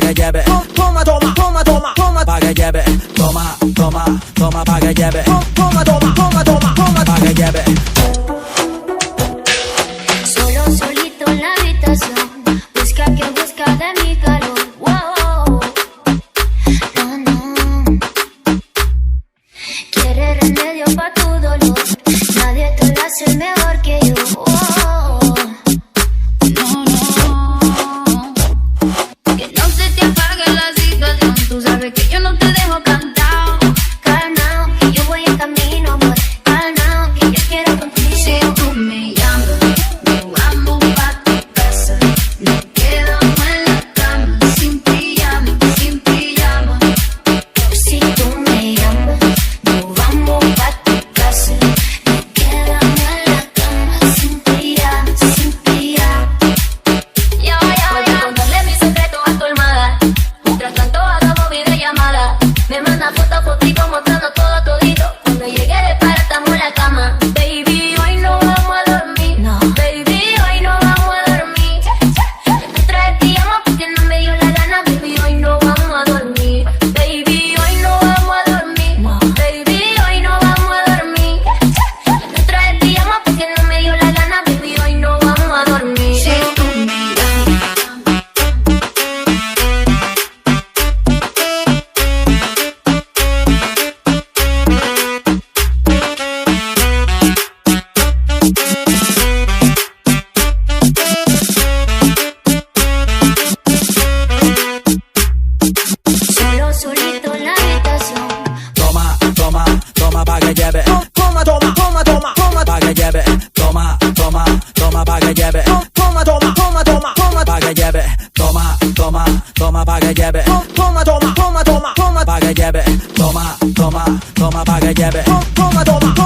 que lleve. Toma, toma, toma, toma, toma, pa' que lleve. Toma, toma, toma, pa' que lleve. Toma, toma, toma, toma, toma, pa' que lleve. Solo, solito en la habitación, busca que busca de mi calor. Wow, no, no. Quiere remedio pa' tu dolor, nadie te lo hace mejor que yo. Wow, no, no. Que no se te apague la situación, tú sabes que yo no te dejo cantado. Calmao, que yo voy en camino, amor. Calmao, que yo quiero contigo. Si tú me llamas, nos vamos pa' tu casa. Nos quedamos en la cama, sin pijama, sin pijama. Si tú me llamas, nos vamos pa' tu casa. Nos quedamos en la cama, sin pijama, sin pijama. Puedes contarle mi secreto a tu almohada. Mientras tanto hagamos videollamada. Me manda fotico mostrando todo todito. Cuando llegue de para estamos en la cama. Baby, hoy no vamos a dormir. No. Baby, hoy no vamos a dormir. Me trae pijama porque no me dio la gana. Baby, hoy no vamos a dormir. Baby, hoy no vamos a dormir. No. Baby, hoy no vamos a dormir. Me trae pijama porque no me dio la gana. Baby, hoy no vamos a dormir. Si tú me solo, solito en la habitación. Toma, toma, toma, pa' que lleve. Toma, toma, toma, toma, toma, pa' que lleve. Toma, toma, toma, pa' que lleve. Toma, toma, toma, toma, toma, pa' que lleve. Toma, toma, toma, pa' que lleve. Toma, toma, toma, toma, toma, pa' que lleve. Toma, toma, toma, pa' que lleve. Toma, toma, toma.